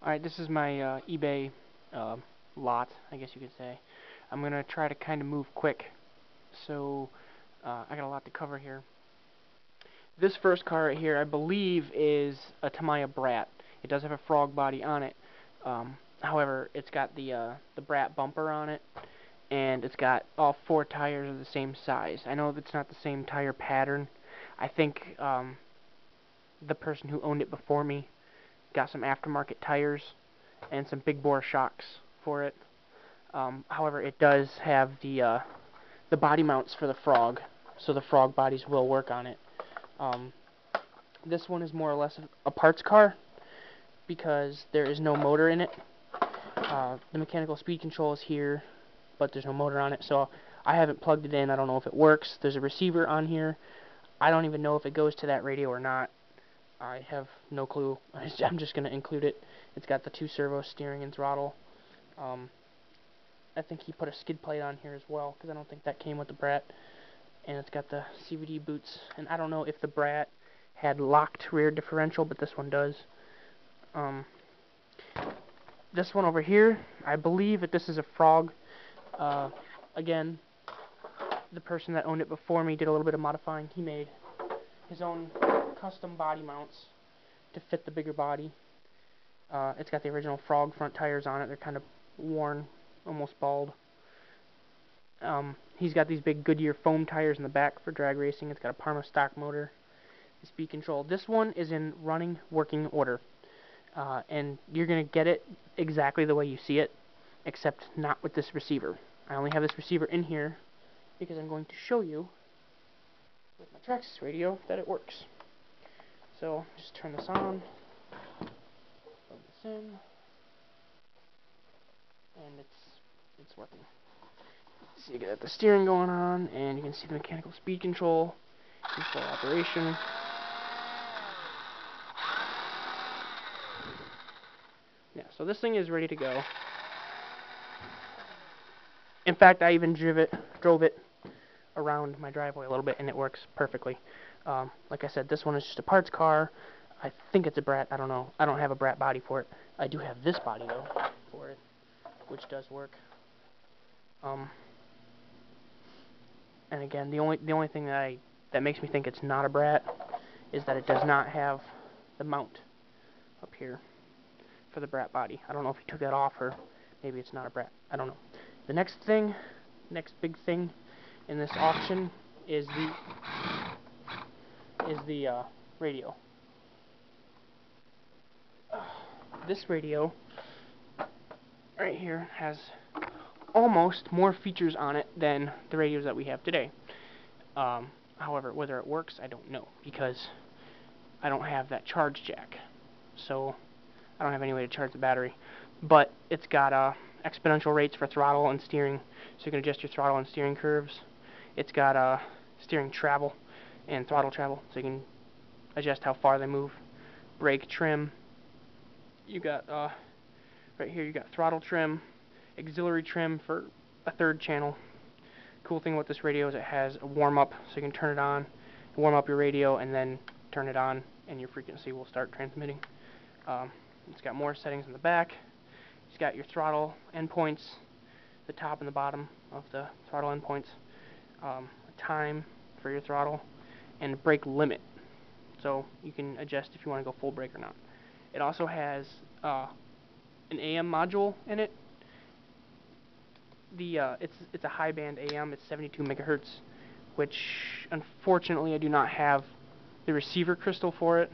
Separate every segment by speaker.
Speaker 1: Alright, this is my eBay uh, lot, I guess you could say. I'm going to try to kind of move quick, so I got a lot to cover here. This first car right here, I believe, is a Tamiya Brat. It does have a frog body on it. However, it's got the Brat bumper on it, and it's got all four tires are the same size. I know it's not the same tire pattern. I think the person who owned it before me got some aftermarket tires and some big bore shocks for it. However, it does have the body mounts for the frog, so the frog bodies will work on it. This one is more or less a parts car because there is no motor in it. The mechanical speed control is here, but there's no motor on it, so I haven't plugged it in. I don't know if it works. There's a receiver on here. I don't even know if it goes to that radio or not. I have no clue. I'm just going to include it. It's got the 2 servo steering and throttle. I think he put a skid plate on here as well, because I don't think that came with the Brat. And it's got the CVT boots. And I don't know if the Brat had locked rear differential, but this one does. This one over here, I believe that this is a frog. Again, the person that owned it before me did a little bit of modifying. He made his own custom body mounts to fit the bigger body. It's got the original frog front tires on it. They're kind of worn, almost bald. He's got these big Goodyear foam tires in the back for drag racing. It's got a Parma stock motor. The speed control. This one is in running, working order. And you're going to get it exactly the way you see it, except not with this receiver. I only have this receiver in here because I'm going to show you with my Traxxas radio that it works. So, just turn this on, plug this in, and it's working. So you got the steering going on, and you can see the mechanical speed control in full operation. Yeah, so this thing is ready to go. In fact, I even drove it around my driveway a little bit, and it works perfectly. Like I said, this one is just a parts car. I think it's a Brat. I don't know. I don't have a Brat body for it. I do have this body though for it, which does work. And again, the only thing that makes me think it's not a Brat is that it does not have the mount up here for the Brat body. I don't know if he took that off, or maybe it's not a Brat. I don't know. The next big thing in this auction is the radio. This radio right here has almost more features on it than the radios that we have today. However, whether it works, I don't know, because I don't have that charge jack, so I don't have any way to charge the battery. But it's got exponential rates for throttle and steering, so you can adjust your throttle and steering curves. It's got steering travel and throttle travel, so you can adjust how far they move. Brake trim. You got right here. You got throttle trim, auxiliary trim for a 3rd channel. Cool thing with this radio is it has a warm up, so you can turn it on, warm up your radio, and then turn it on, and your frequency will start transmitting. It's got more settings in the back. It's got your throttle endpoints, the top and the bottom of the throttle endpoints, a time for your throttle, and a brake limit, so you can adjust if you want to go full brake or not. It also has an AM module in it. It's a high band AM. It's 72 megahertz, which unfortunately I do not have the receiver crystal for it.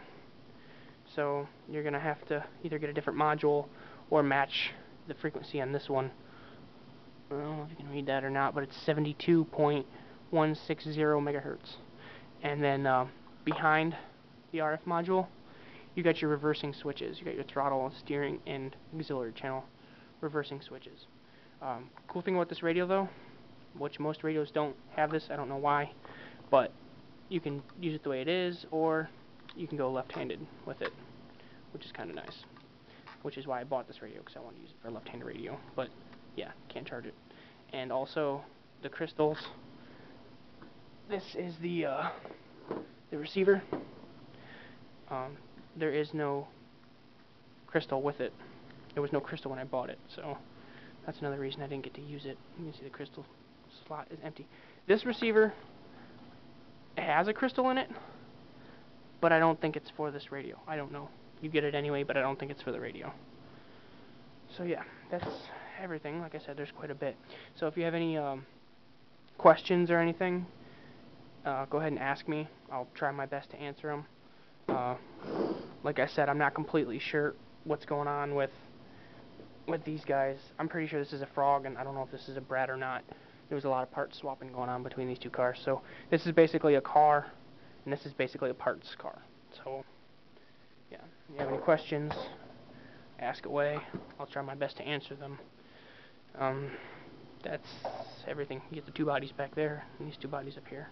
Speaker 1: So you're gonna have to either get a different module or match the frequency on this one. I don't know if you can read that or not, but it's 72.160 megahertz. And then behind the RF module, you got your reversing switches. You got your throttle, steering, and auxiliary channel reversing switches. Cool thing about this radio though, which most radios don't have this, I don't know why, but you can use it the way it is, or you can go left-handed with it, which is kind of nice. Which is why I bought this radio, because I want to use it for a left-handed radio, but yeah, can't charge it. And also, the crystals. This is the receiver. There is no crystal with it, There was no crystal when I bought it, so that's another reason I didn't get to use it. You can see the crystal slot is empty. This receiver has a crystal in it, but I don't think it's for this radio. I don't know. You get it anyway, but I don't think it's for the radio. So yeah, that's everything. Like I said, there's quite a bit. So if you have any questions or anything, go ahead and ask me. I'll try my best to answer them. Like I said, I'm not completely sure what's going on with these guys. I'm pretty sure this is a Frog, and I don't know if this is a Brat or not. There was a lot of parts swapping going on between these two cars. So this is basically a car, and this is basically a parts car. So yeah, if you have any questions, ask away. I'll try my best to answer them. That's everything. You get the two bodies back there, and these two bodies up here.